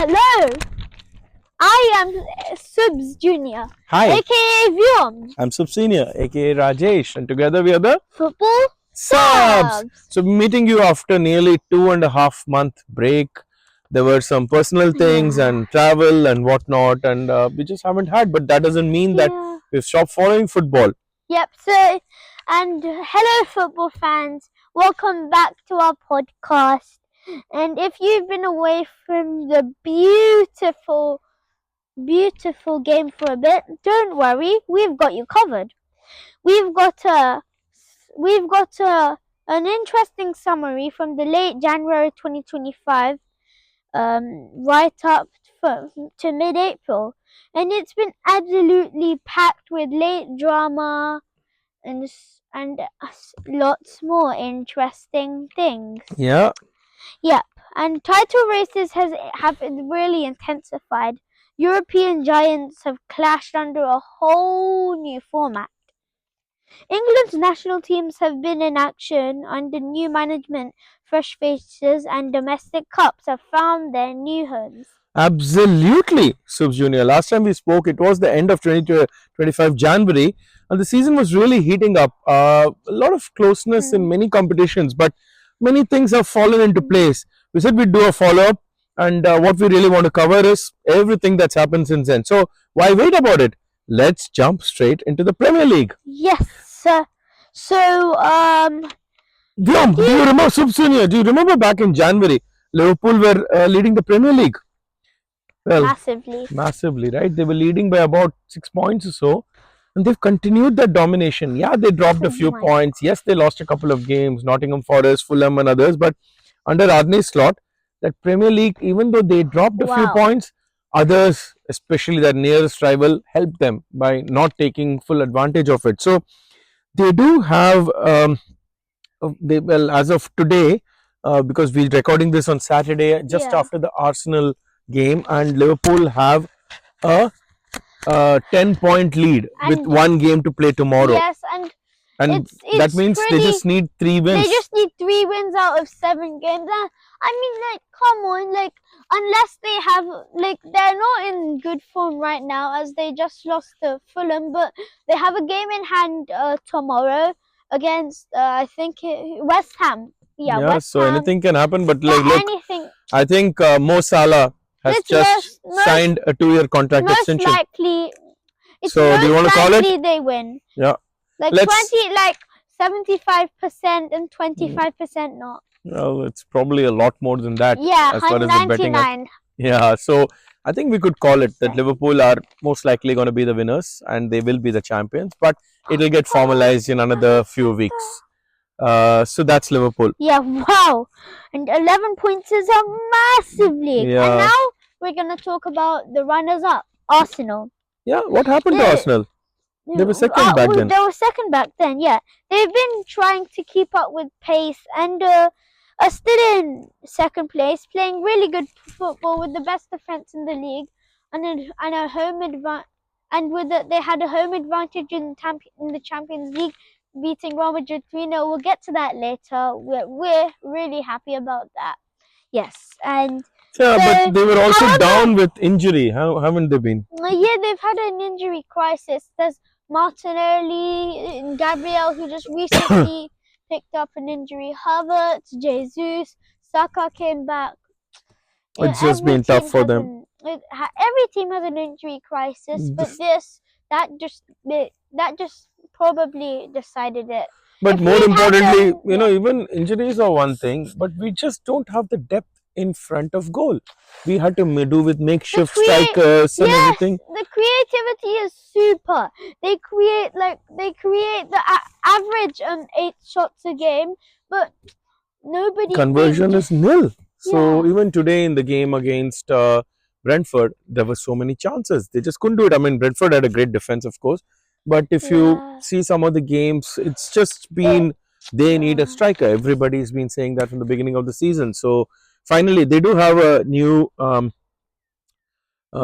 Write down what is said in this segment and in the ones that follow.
Hello, I am Subs Junior, Hi, aka Vyom. I'm Sub Senior, aka Rajesh, and together we are the Football Subs. subs. So, meeting you after nearly 2.5 month break. There were some personal things Yeah, and travel and whatnot, and we just haven't had. But that doesn't mean that yeah. we've stopped following football. Yep. So, and hello, football fans. Welcome back to our podcast. And if you've been away from the beautiful game for a bit, don't worry. We've got you covered. We've got a an interesting summary from the late January 2025 right up to mid-April, and it's been absolutely packed with late drama and lots more interesting things. Yeah, Yep, and title races have really intensified. European giants have clashed under a whole new format. England's national teams have been in action under new management, fresh faces, and domestic cups have found their new homes. absolutely, Subs Junior. Last time we spoke, it was the end of 2025 January, and the season was really heating up. A lot of closeness in Hmm. many competitions, but many things have fallen into place. We said we'd do a follow up, and what we really want to cover is everything that's happened since then. So, why wait about it? Let's jump straight into the Premier League. Yes, sir. So, Vyom, do you remember, Subs Junior? Do you remember back in January, Liverpool were leading the Premier League? Well, massively. massively, right? They were leading by about 6 points or so, and they've continued that domination. Yeah, they dropped a Oh few my. points. Yes, they lost a couple of games, Nottingham Forest, Fulham, and others. But under Arne's slot, that Premier League, even though they dropped a few Wow. points, others, especially their nearest rival, helped them by not taking full advantage of it. So they do have, well, as of today, because we're recording this on Saturday, just Yeah. after the Arsenal game, and Liverpool have a 10-point lead with And one game to play tomorrow. yes, and And it's that means they pretty. just need 3 wins. They just need 3 wins out of 7 games. I mean, like, come on, like, unless they have, like, they're not in good form right now as they just lost to Fulham, but they have a game in hand tomorrow against, I think, West Ham. Yeah, West so Ham. anything can happen. But Yeah, like, look, anything. I think Mo Salah has It's just signed a 2-year contract most extension. likely. It's So, do you most want to call likely it? they win. Yeah. Like Let's- 75% and 25% not. Well, it's probably a lot more than that Yeah, as far as the betting. 199. Yeah, so I think we could call it that Right. Liverpool are most likely going to be the winners and they will be the champions, but it'll get formalized in another few weeks. So that's Liverpool. Yeah, wow. And 11 points is a massive league. Yeah. And now we're going to talk about the runners-up, Arsenal. Yeah, what happened to They- Arsenal? They were second back then. They were second back then, yeah. They've been trying to keep up with pace and are still in second place, playing really good football with the best defense in the league and a home advantage. And they had a home advantage in the Champions League, beating Real Madrid 3-0. We'll get to that later. We're really happy about that. Yes, and Yeah, so, but they were also however- down with injury. How haven't they been? yeah, they've had an injury crisis. There's Martinelli and Gabriel, who just recently picked up an injury. Havertz, Jesus, Saka came back. It's just every been tough team for has them. Every team has an injury crisis, but This- that just probably decided it. But If more we had importantly, them- even injuries are one thing, but we just don't have the depth in front of goal. We had to do with makeshift strikers and Yes, everything. the creativity is super. They create the average 8 shots a game, but nobody. Conversion is nil. So Yeah. even today in the game against Brentford, there were so many chances. They just couldn't do it. I mean, Brentford had a great defense, of course, but if you Yeah. see some of the games, it's just been they need a striker. Everybody's been saying that from the beginning of the season. So finally, they do have a new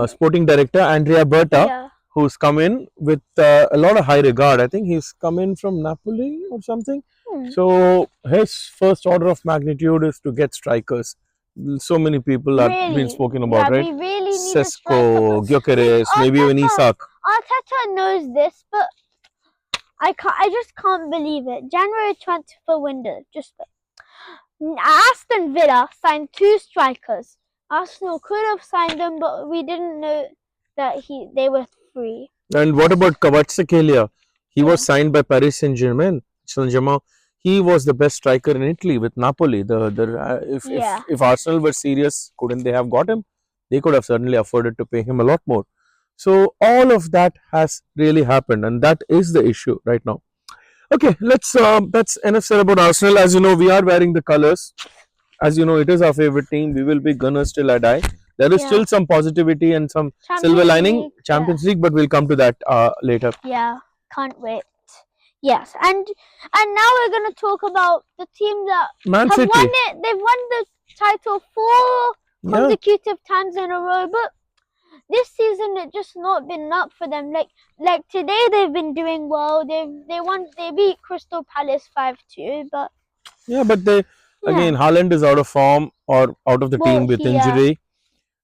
sporting director, Andrea Berta, Yeah. who's come in with a lot of high regard. I think he's come in from Napoli or something. Hmm. So his first order of magnitude is to get strikers. So many people have been Really, spoken about, yeah, right? we really need a striker. Sesko, But Gyökeres, maybe even Isak. Arteta knows this, but I just can't believe it. January transfer window, just Aston Villa signed 2 strikers. Arsenal could have signed them, but we didn't know that they were free. And what about Kvaratskhelia? He Yeah. was signed by Paris Saint-Germain. Saint-Germain. He was the best striker in Italy with Napoli. Yeah. If Arsenal were serious, couldn't they have got him? They could have certainly afforded to pay him a lot more. So all of that has really happened, and that is the issue right now. Okay, that's enough said about Arsenal. As you know, we are wearing the colors. As you know, it is our favorite team. We will be Gunners till I die. There is Yeah. still some positivity and some silver Champions lining, League, Champions League, but we'll come to that later. Yeah, can't wait. Yes, and now we're gonna talk about the team that Man have City. won it. They've won the title 4 Yeah, consecutive times in a row, but this season it just not been up for them. Like today they've been doing well. They beat Crystal Palace 5-2, but yeah, but they yeah. again, Haaland is out of form or out of the Well, team with he, injury.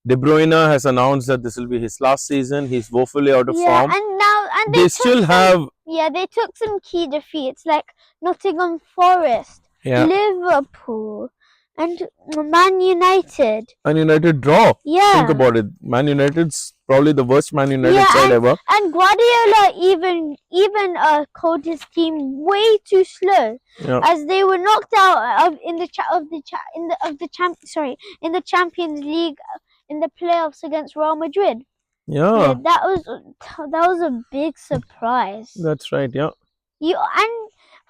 De Bruyne has announced that this will be his last season. He's woefully out of yeah, form. and now They still have they took some key defeats like Nottingham Forest, yeah, Liverpool, and Man United. Man United draw. Yeah. Think about it. Man United's probably the worst Man United Yeah, side ever. And Guardiola even called his team way too slow, Yeah, as they were knocked out in the Champions League in the playoffs against Real Madrid. yeah, That was a big surprise. that's right. Yeah, You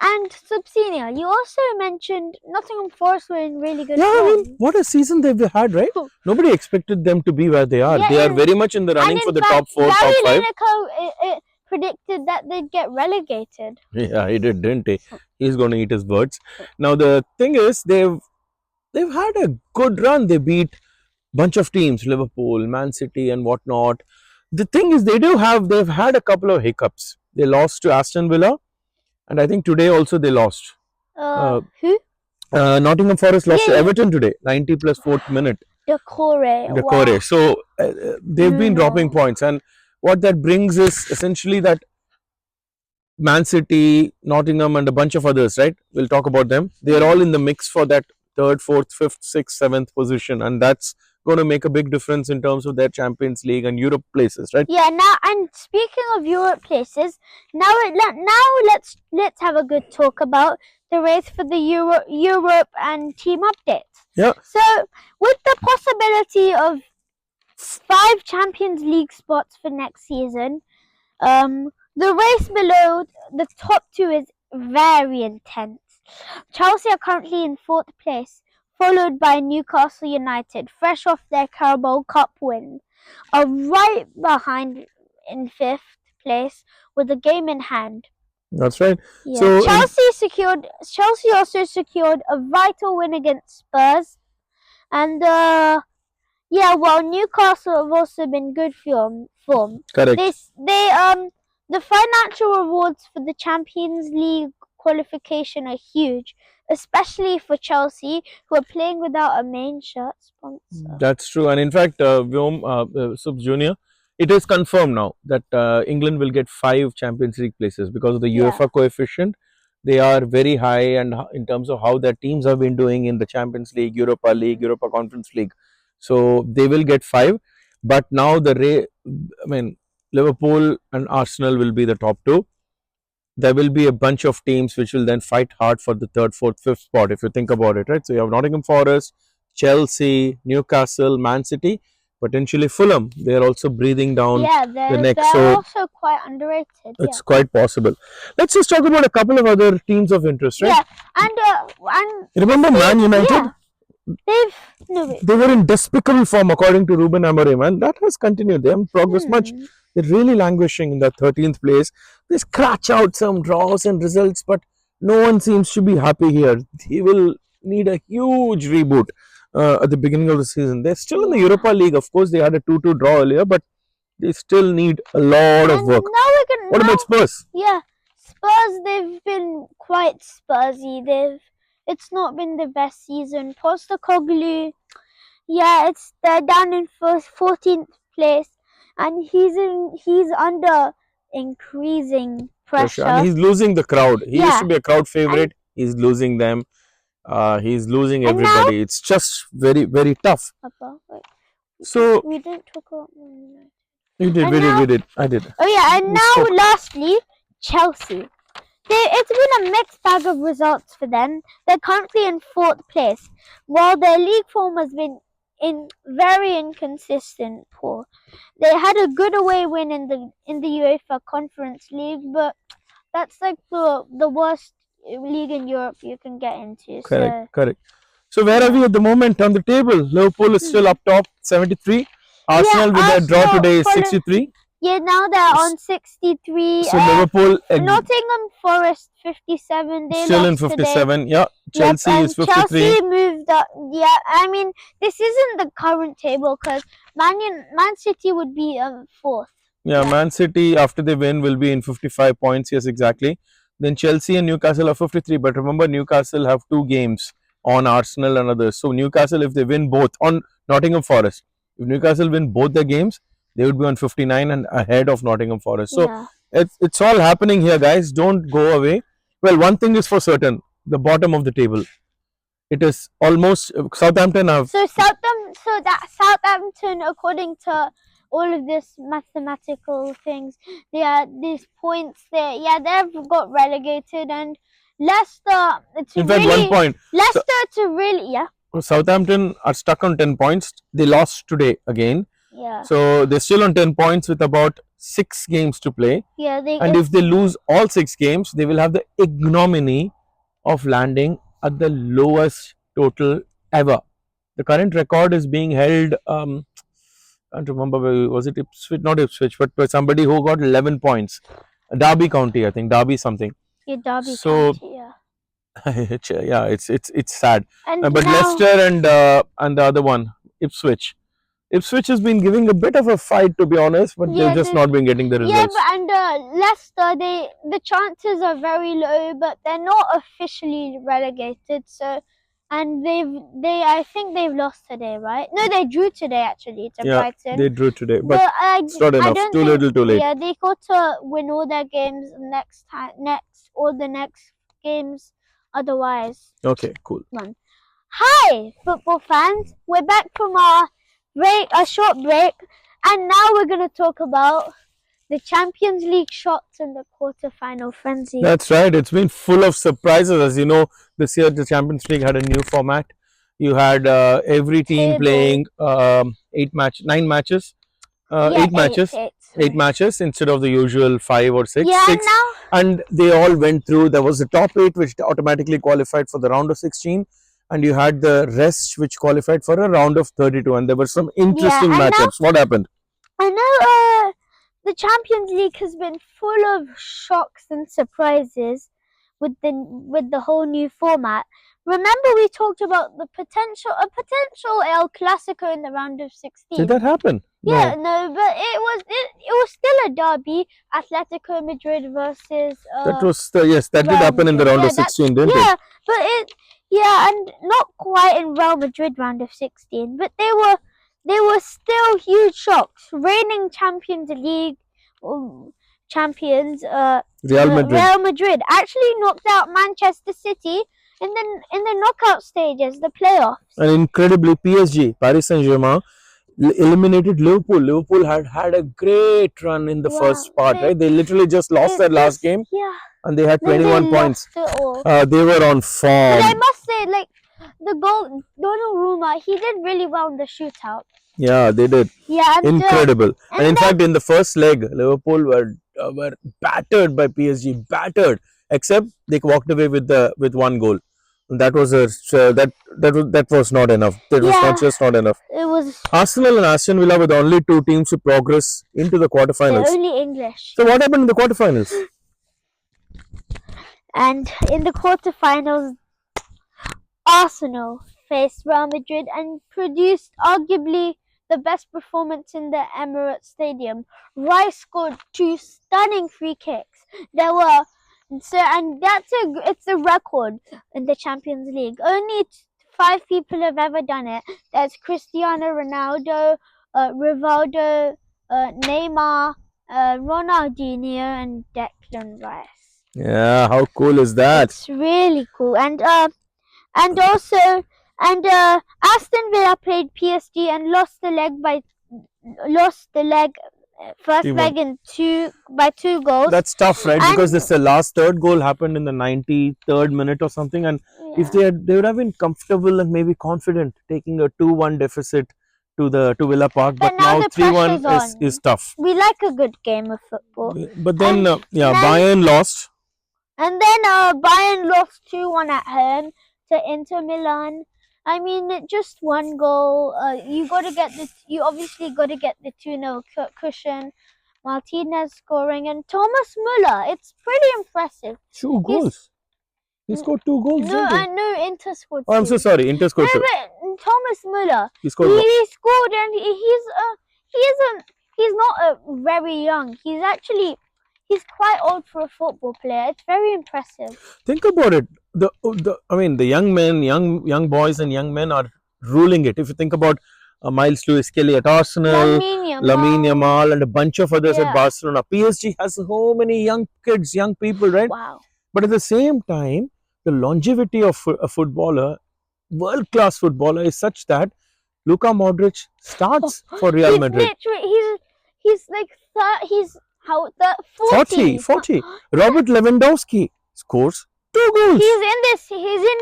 and Subsinia, you also mentioned Nottingham Forest were in really good yeah. I form. mean, what a season they've had, right? Nobody expected them to be where they are. Yeah, They are very much in the running and for in the fact, top 4, Gary top 5. Lineker predicted that they'd get relegated. Yeah, he did, didn't he? He's going to eat his words. Now the thing is, they've had a good run. They beat bunch of teams, Liverpool, Man City, and whatnot. The thing is, they've had a couple of hiccups. They lost to Aston Villa, and I think today also they lost. Who? Nottingham Forest lost to Yeah. Everton today, 90 plus 4th minute. Decore. Wow. So they've been dropping Bruno. points, and what that brings is essentially that Man City, Nottingham, and a bunch of others, right? We'll talk about them. They're all in the mix for that 3rd, 4th, 5th, 6th, 7th position, and that's going to make a big difference in terms of their Champions League and Europe places, right? Yeah. Now, and speaking of Europe places, now let's have a good talk about the race for the Europe and team updates. Yeah. So, with the possibility of 5 Champions League spots for next season, the race below the top 2 is very intense. Chelsea are currently in 4th place, followed by Newcastle United, fresh off their Carabao Cup win, are right behind in 5th place with a game in hand. That's right. Yeah. So Chelsea also secured a vital win against Spurs, and Newcastle have also been good form. Correct. The financial rewards for the Champions League qualification are huge, especially for Chelsea, who are playing without a main shirt sponsor. That's true. And in fact, Subs Junior, it is confirmed now that England will get 5 Champions League places because of the UEFA coefficient. They are very high, and in terms of how their teams have been doing in the Champions League, Europa League, Europa Conference League. So they will get 5. But now Liverpool and Arsenal will be the top 2. There will be a bunch of teams which will then fight hard for the 3rd, 4th, 5th spot, if you think about it, right? So you have Nottingham Forest, Chelsea, Newcastle, Man City, potentially Fulham. They are also breathing down the neck. They're also quite underrated. It's quite possible. Let's just talk about a couple of other teams of interest, right? Yeah, and remember Man United? Yeah. They were in despicable form according to Ruben Amorim, and that has continued. They haven't progressed much. They're really languishing in the 13th place. They scratch out some draws and results, but no one seems to be happy here. He will need a huge reboot at the beginning of the season. They're still in the Europa League. Of course, they had a 2-2 draw earlier, but they still need a lot of work. What about Spurs? Yeah, Spurs, they've been quite Spursy. It's not been the best season. Postecoglou, Yeah, they're down in 14th place, and he's under increasing Pressure. And pressure. he's losing the crowd. He used to Yeah, be a crowd and favorite. He's losing them. He's losing now, everybody. It's just very, very tough. Papa, wait, So we didn't talk about Man United. we did, And we did, now, we did. I did. oh yeah, and We now spoke. lastly, Chelsea. It's been a mixed bag of results for them. They're currently in 4th place, while their league form has been very inconsistent. Poor. They had a good away win in the UEFA Conference League, but that's like the worst league in Europe you can get into. Correct, So correct. So where are yeah, we at the moment on the table? Liverpool is still up top, 73. yeah. Arsenal with a draw Arsenal today is follow. 63. Yeah, now they're on 63. So Liverpool Nottingham Forest 57. They still in lost today. 57. Yeah, Yep, Chelsea is and 53. Chelsea moved up. Yeah, I mean this isn't the current table because Man City would be 4th. Yeah, Man City after they win will be in 55 points. Yes, exactly. Then Chelsea and Newcastle are 53. But remember, Newcastle have 2 games on Arsenal and others. So Newcastle, if they win both on Nottingham Forest, if Newcastle win both their games, they would be on 59 and ahead of Nottingham Forest. So Yeah. it's all happening here, guys. Don't go away. Well, one thing is for certain: the bottom of the table. It is almost Southampton have. So Southampton, according to all of this mathematical things, these points there. Yeah, they've got relegated, and Leicester. It's In fact, 1 point. Leicester to really yeah. Southampton are stuck on 10 points. They lost today again. Yeah. So they're still on 10 points with about 6 games to play. Yeah, and if they lose all 6 games, they will have the ignominy of landing at the lowest total ever. The current record is being held, I can't remember, was it Ipswich? Not Ipswich, but by somebody who got 11 points. Derby County, I think, Derby something. Yeah, Derby So, County, yeah. yeah, it's sad. And But now, Leicester and the other one, Ipswich. Ipswich has been giving a bit of a fight, to be honest, but Yeah, they've just not been getting the yeah, results. but and Leicester, the chances are very low, but they're not officially relegated. So, and I think they've lost today, right? No, they drew today actually to Yeah, Brighton. they drew today, but it's not I enough. don't Too think, little, too late. Yeah, they got to win all their games the next games. Otherwise, Okay, cool. Hi, football fans. We're back from a short break, and now we're going to talk about the Champions League shots in the quarter-final frenzy. That's right. It's been full of surprises. As you know, this year the Champions League had a new format. You had every team playing 9 matches, Yeah, 8 matches, sorry. 8 matches instead of the usual 5 or 6. Yeah, 6. And they all went through. There was the top 8 which automatically qualified for the round of 16, and you had the rest which qualified for a round of 32. And there were some interesting matchups. What happened? I know the Champions League has been full of shocks and surprises with the whole new format. Remember, we talked about a potential El Clasico in the round of 16. Did that happen? Yeah, no, but it was still a derby. Atletico Madrid versus. That was that did happen in the round of 16, didn't it? Yeah, and not quite in Real Madrid round of 16, but they were still huge shocks. Reigning Champions League champions, Real Madrid actually knocked out Manchester City in the knockout stages, the playoffs. And incredibly, PSG, Paris Saint-Germain, eliminated Liverpool. Liverpool had a great run in the first part, right? They literally just lost their last game, and they had 21 points. They were on form. But I must say, like, the goal, Donnarumma, he did really well in the shootout. Yeah, they did. Yeah, incredible. And in fact, in the first leg, Liverpool were battered by PSG, battered. Except they walked away with 1 goal. That was that was not enough. That was not just not enough. It was. Arsenal and Aston Villa were the only 2 teams to progress into the quarterfinals. They're only English. So what happened in the quarterfinals? And in the quarterfinals, Arsenal faced Real Madrid and produced arguably the best performance in the Emirates Stadium. Rice scored 2 stunning free kicks. And it's a record in the Champions League. Only 5 people have ever done it. There's Cristiano Ronaldo, Rivaldo, Neymar, Ronaldinho, and Declan Rice. Yeah, how cool is that? It's really cool. And also Aston Villa played PSG and lost the leg first 3-1. leg in 2 goals. That's tough, right? And Because this the last third goal happened in the 93rd minute or something, and if they would have been comfortable and maybe confident taking a 2-1 deficit to Villa Park, but now the 3-1 pressure's is tough. We like a good game of football. But then And Bayern lost. And then Bayern lost 2-1 at home to Inter Milan. I mean, just one goal. You obviously got to get the 2-0 cushion. Martinez scoring and Thomas Müller. It's pretty impressive. 2 goals. He scored 2 goals. No, I know Inter scored. Oh, I'm so sorry. Inter scored 2. But Thomas Müller. He scored. He scored, and he's not very young. He's quite old for a football player. It's very impressive. Think about it. The young men, young boys and young men are ruling it. If you think about Miles Lewis Kelly at Arsenal, Lamine Yamal, and a bunch of others at Barcelona. PSG has so many young kids, young people, right? Wow. But at the same time, the longevity of a footballer, world-class footballer, is such that Luka Modric starts for Real Madrid. He's like 40. 40. Robert Lewandowski scores 2 goals. He's in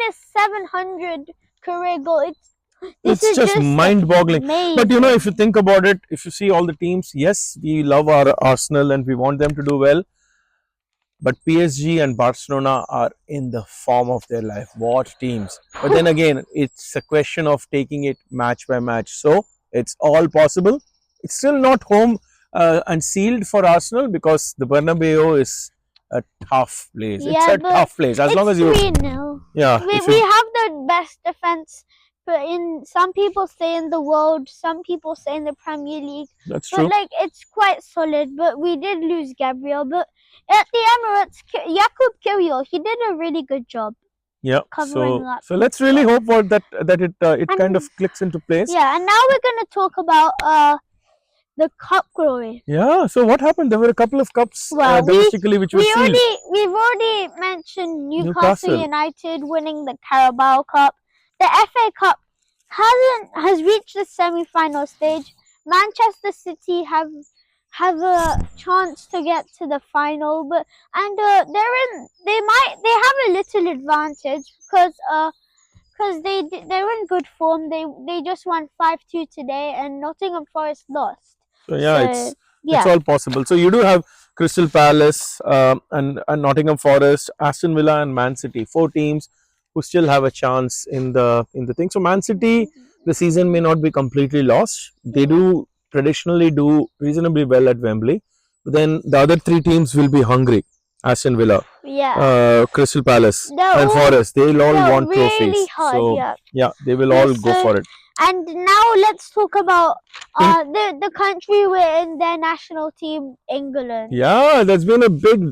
his 700 career goal. It's just mind-boggling. Amazing. But if you think about it, if you see all the teams, yes, we love our Arsenal and we want them to do well. But PSG and Barcelona are in the form of their life. What teams? But then again, it's a question of taking it match by match. So it's all possible. It's still not home and sealed for Arsenal because the Bernabeu is a tough place. Yeah, it's a tough place. As long as you. 3-0. Yeah. We have the best defense. But some people say in the world, some people say in the Premier League. That's true. But it's quite solid. But we did lose Gabriel. But at the Emirates, Jakub Kiwior, he did a really good job. Yeah. Covering up. So let's really hope for that it kind of clicks into place. Yeah, and now we're going to talk about the cup glory. Yeah. So what happened? There were a couple of cups domestically which were sealed. We've already mentioned Newcastle United winning the Carabao Cup. The FA Cup has reached the semi-final stage. Manchester City have a chance to get to the final, but they have a little advantage because they're in good form. They just won 5-2 today, and Nottingham Forest lost. So it's all possible. So you do have Crystal Palace and Nottingham Forest, Aston Villa, and Man City. 4 teams who still have a chance in the thing. So Man City, the season may not be completely lost. They do traditionally do reasonably well at Wembley. But then the other 3 teams will be hungry. Aston Villa, Crystal Palace, and Forest. They'll all want really trophies. Hard, they will all go for it. And now let's talk about the country we're in, their national team, England. Yeah, there's been a big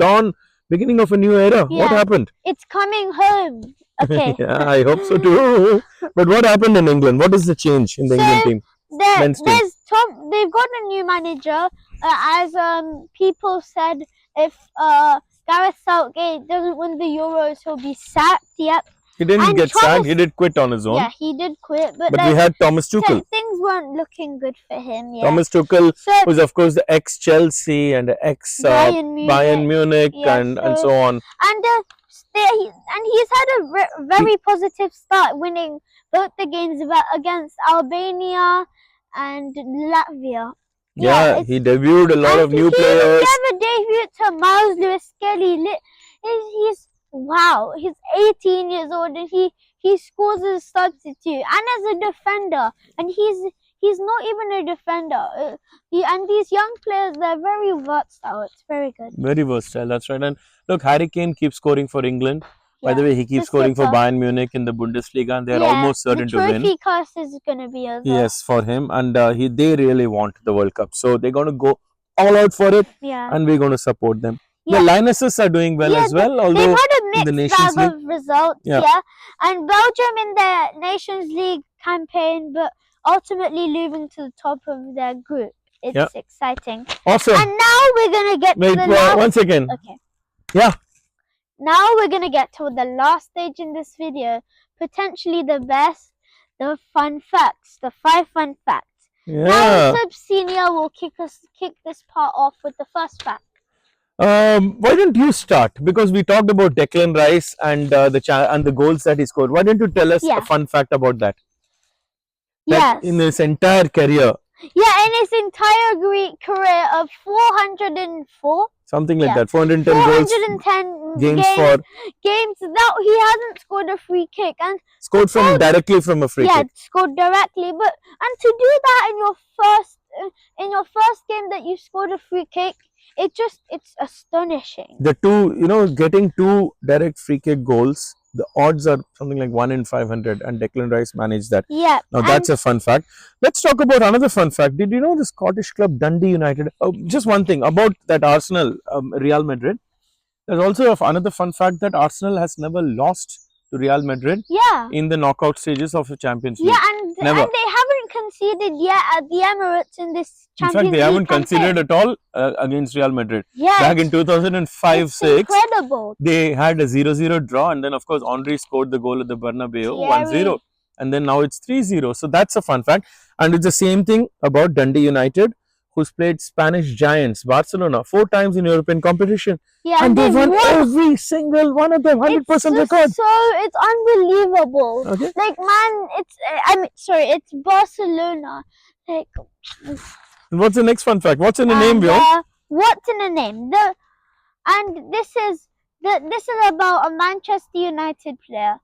beginning of a new era. Yeah. What happened? It's coming home. Okay. Yeah, I hope so too. But what happened in England? What is the change in the England team? They've got a new manager. As people said, if Gareth Southgate doesn't win the Euros, he'll be sacked. Yep. He didn't get sacked. He did quit on his own. Yeah, he did quit. But we had Thomas Tuchel. Things weren't looking good for him. Yeah. Thomas Tuchel was, of course, the ex-Chelsea and the ex-Bayern Munich and so on. And he's had a very positive start, winning both the games against Albania and Latvia. Yeah, he debuted a lot of new players. He never debuted to Miles Lewis Kelly. He's 18 years old and he scores as a substitute and as a defender. And he's not even a defender. And these young players, they're very versatile. It's very good. Very versatile, that's right. And look, Harry Kane keeps scoring for England. By the way, he keeps scoring for Bayern Munich in the Bundesliga, and they're almost certain to win. The trophy cast is going to be over. Yes, for him, and they really want the World Cup, so they're going to go all out for it, and we're going to support them. The Lionesses are doing well as well. Although they've had a mixed Nations bag of results. Yeah. Yeah, and Belgium in their Nations League campaign, but ultimately moving to the top of their group. It's Yeah. exciting. Awesome. And now we're gonna get Wait, to the last. 1 second. Okay. Yeah. Now we're gonna get to the last stage in this video, potentially the best, the fun facts, the 5 fun facts. Yeah. Now Sub Senior will kick this part off with the first fact. Why don't you start? Because we talked about Declan Rice and the goals that he scored. Why don't you tell us Yeah. a fun fact about that? Yes. In his entire career. Yeah, in his entire career of 404. Something like Yeah. that. 410 goals. 410 games that he hasn't scored a free kick and scored directly from a free kick. Scored directly. But and to do that in your first game that you scored a free kick, it's astonishing. The two, getting 2 direct free kick goals, the odds are something like 1 in 500, and Declan Rice managed that. Yeah. Now that's a fun fact. Let's talk about another fun fact. Did you know the Scottish club Dundee United? Just one thing about that Arsenal, Real Madrid. There's also another fun fact that Arsenal has never lost to Real Madrid. Yeah. In the knockout stages of the Champions League. Yeah, and they haven't conceded yet at the Emirates in this Champions League. In fact, they haven't conceded at all against Real Madrid. Yeah. Back in 2005-06, incredible. They had a 0-0 draw, and then of course Henry scored the goal at the Bernabeu, 1-0, and then now it's 3-0. So that's a fun fact. And it's the same thing about Dundee United, who's played Spanish giants Barcelona 4 times in European competition. Yeah, and they've won every single one of them, 100% record. So it's unbelievable. Okay. Like, man, it's Barcelona. Like, what's the next fun fact? What's in the name, Bjorn? What's in the name? This is about a Manchester United player,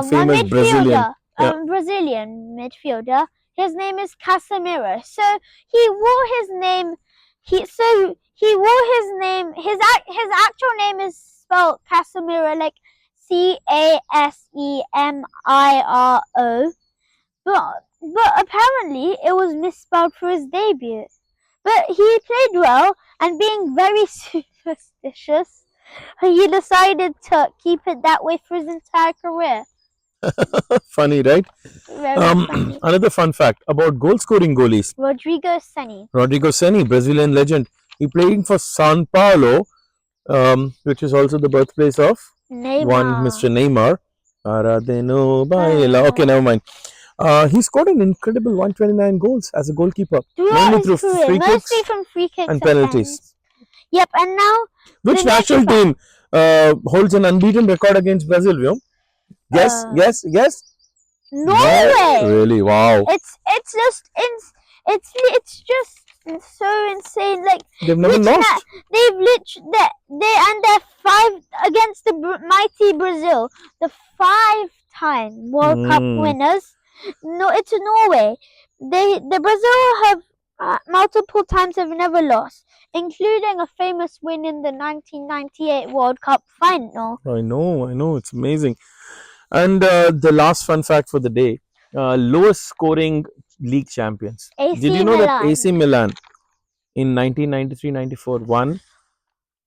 famous Brazilian. Brazilian midfielder. His name is Casemiro. So he wore his name. His actual name is spelled Casemiro, like Casemiro. But apparently it was misspelled for his debut. But he played well, and being very superstitious, he decided to keep it that way for his entire career. Funny, right? Very funny. Another fun fact about goal-scoring goalies. Rodrigo Ceni, Brazilian legend. He played for São Paulo, which is also the birthplace of one Mr. Neymar. Okay, never mind. He scored an incredible 129 goals as a goalkeeper, mainly through free kicks and penalties. Yep, and now which national team holds an unbeaten record against Brazil? Guess. Norway. Really? Wow. It's just so insane. Like, they've never lost. They're 5 against the mighty Brazil, the 5-time World Cup winners. No, it's Norway. The Brazil have multiple times have never lost, including a famous win in the 1998 World Cup final. I know, it's amazing. And the last fun fact for the day, lowest scoring league champions. Did you know that AC Milan in 1993-94 won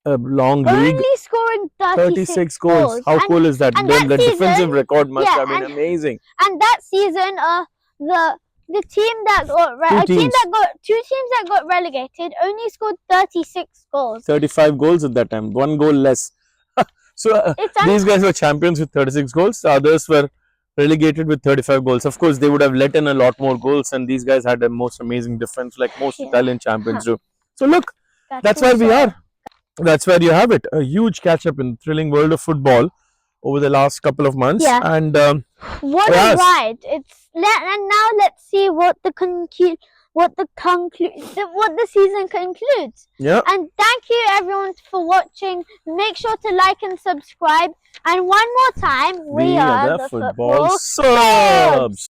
a long league? Only scoring 36 goals. How cool is that? The defensive record must have been amazing. And that season, the team that got two teams that got relegated only scored 36 goals. 35 goals at that time, 1 goal less. So these guys were champions with 36 goals. The others were relegated with 35 goals. Of course, they would have let in a lot more goals, and these guys had the most amazing defense, like most Italian champions do. So look, that's where we are. That's where you have it. A huge catch-up in the thrilling world of football over the last couple of months. Yeah. And what a ride! And now let's see what the season concludes. Yeah. And thank you everyone for watching. Make sure to like and subscribe. And one more time, we are the football subs.